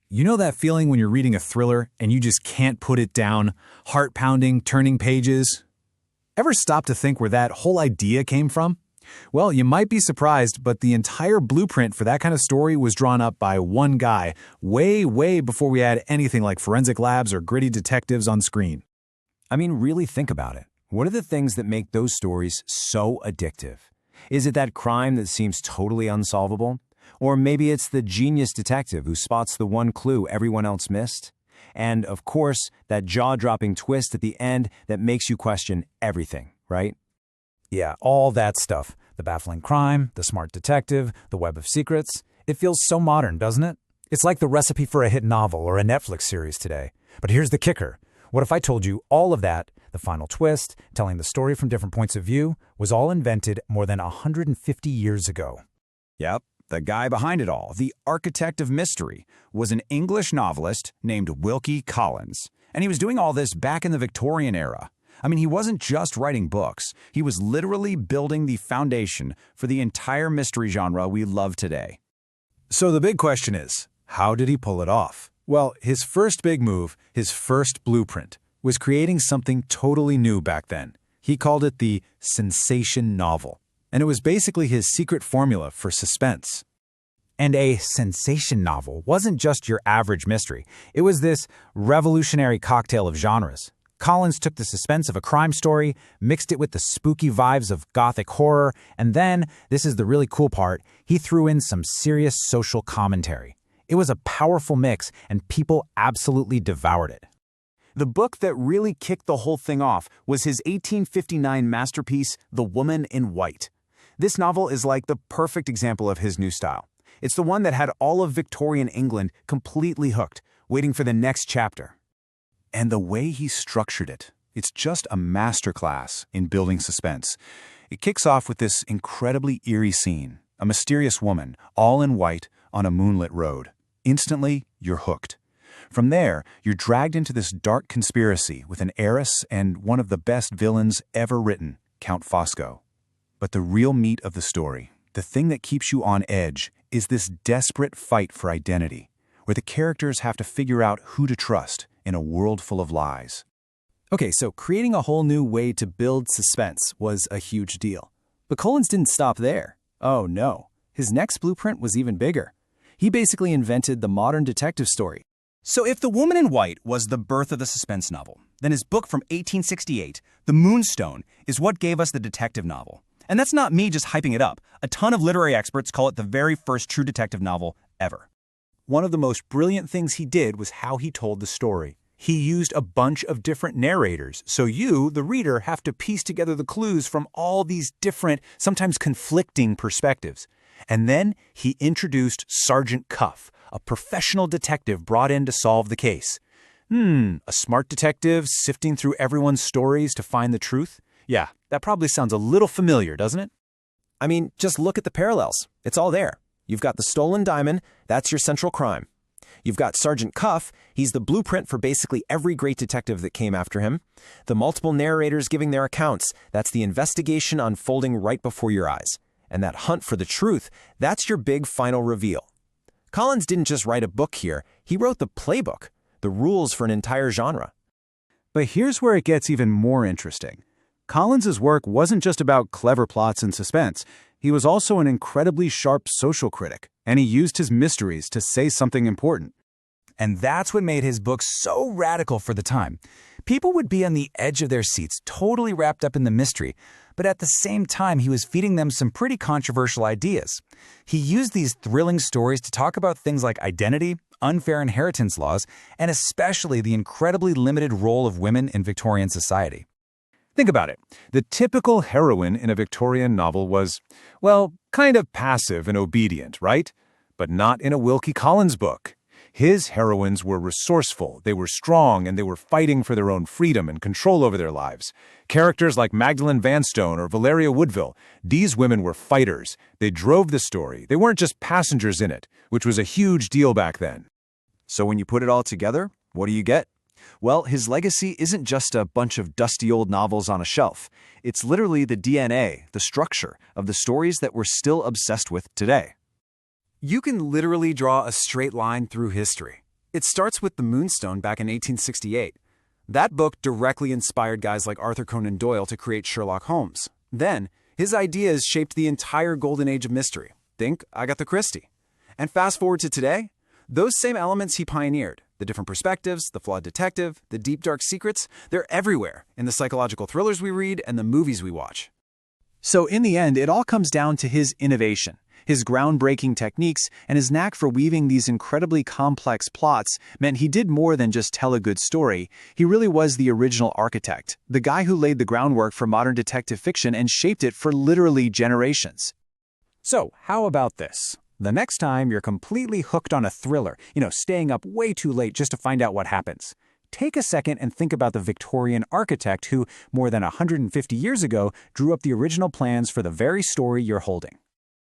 You know that feeling when you're reading a thriller and you just can't put it down? Heart-pounding, turning pages? Ever stop to think where that whole idea came from? Well, you might be surprised, but the entire blueprint for that kind of story was drawn up by one guy, way before we had anything like forensic labs or gritty detectives on screen. I mean, really think about it. What are the things that make those stories so addictive? Is it that crime that seems totally unsolvable? Or maybe it's the genius detective who spots the one clue everyone else missed? And, of course, that jaw-dropping twist at the end that makes you question everything, right? Yeah, all that stuff. The baffling crime, the smart detective, the web of secrets. It feels so modern, doesn't it? It's like the recipe for a hit novel or a Netflix series today. But here's the kicker. What if I told you all of that, the final twist, telling the story from different points of view, was all invented more than 150 years ago? Yep. The guy behind it all, the architect of mystery, was an English novelist named Wilkie Collins. And he was doing all this back in the Victorian era. I mean, he wasn't just writing books. He was literally building the foundation for the entire mystery genre we love today. So the big question is, how did he pull it off? Well, his first big move, his first blueprint, was creating something totally new back then. He called it the sensation novel. And it was basically his secret formula for suspense. And a sensation novel wasn't just your average mystery. It was this revolutionary cocktail of genres. Collins took the suspense of a crime story, mixed it with the spooky vibes of gothic horror, and then, this is the really cool part, he threw in some serious social commentary. It was a powerful mix, and people absolutely devoured it. The book that really kicked the whole thing off was his 1859 masterpiece, The Woman in White. This novel is like the perfect example of his new style. It's the one that had all of Victorian England completely hooked, waiting for the next chapter. And the way he structured it, it's just a masterclass in building suspense. It kicks off with this incredibly eerie scene, a mysterious woman, all in white, on a moonlit road. Instantly, you're hooked. From there, you're dragged into this dark conspiracy with an heiress and one of the best villains ever written, Count Fosco. But the real meat of the story, the thing that keeps you on edge, is this desperate fight for identity, where the characters have to figure out who to trust in a world full of lies. Okay, so creating a whole new way to build suspense was a huge deal. But Collins didn't stop there. Oh no, his next blueprint was even bigger. He basically invented the modern detective story. So if The Woman in White was the birth of the suspense novel, then his book from 1868, The Moonstone, is what gave us the detective novel. And that's not me just hyping it up. A ton of literary experts call it the very first true detective novel ever. One of the most brilliant things he did was how he told the story. He used a bunch of different narrators, so you, the reader, have to piece together the clues from all these different, sometimes conflicting perspectives. And then he introduced Sergeant Cuff, a professional detective brought in to solve the case. A smart detective sifting through everyone's stories to find the truth? Yeah, that probably sounds a little familiar, doesn't it? I mean, just look at the parallels. It's all there. You've got the stolen diamond, that's your central crime. You've got Sergeant Cuff, he's the blueprint for basically every great detective that came after him. The multiple narrators giving their accounts, that's the investigation unfolding right before your eyes. And that hunt for the truth, that's your big final reveal. Collins didn't just write a book here, he wrote the playbook, the rules for an entire genre. But here's where it gets even more interesting. Collins's work wasn't just about clever plots and suspense. He was also an incredibly sharp social critic, and he used his mysteries to say something important. And that's what made his book so radical for the time. People would be on the edge of their seats, totally wrapped up in the mystery, but at the same time, he was feeding them some pretty controversial ideas. He used these thrilling stories to talk about things like identity, unfair inheritance laws, and especially the incredibly limited role of women in Victorian society. Think about it. The typical heroine in a Victorian novel was, well, kind of passive and obedient, right? But not in a Wilkie Collins book. His heroines were resourceful, they were strong, and they were fighting for their own freedom and control over their lives. Characters like Magdalen Vanstone or Valeria Woodville, these women were fighters. They drove the story. They weren't just passengers in it, which was a huge deal back then. So when you put it all together, what do you get? Well, his legacy isn't just a bunch of dusty old novels on a shelf. It's literally the DNA, the structure, of the stories that we're still obsessed with today. You can literally draw a straight line through history. It starts with The Moonstone back in 1868. That book directly inspired guys like Arthur Conan Doyle to create Sherlock Holmes. Then, his ideas shaped the entire golden age of mystery. Think Agatha Christie. And fast forward to today, those same elements he pioneered, the different perspectives, the flawed detective, the deep dark secrets, they're everywhere in the psychological thrillers we read and the movies we watch. So in the end, it all comes down to his innovation. His groundbreaking techniques and his knack for weaving these incredibly complex plots meant he did more than just tell a good story. He really was the original architect, the guy who laid the groundwork for modern detective fiction and shaped it for literally generations. So, how about this? The next time you're completely hooked on a thriller, staying up way too late just to find out what happens, take a second and think about the Victorian architect who, more than 150 years ago, drew up the original plans for the very story you're holding.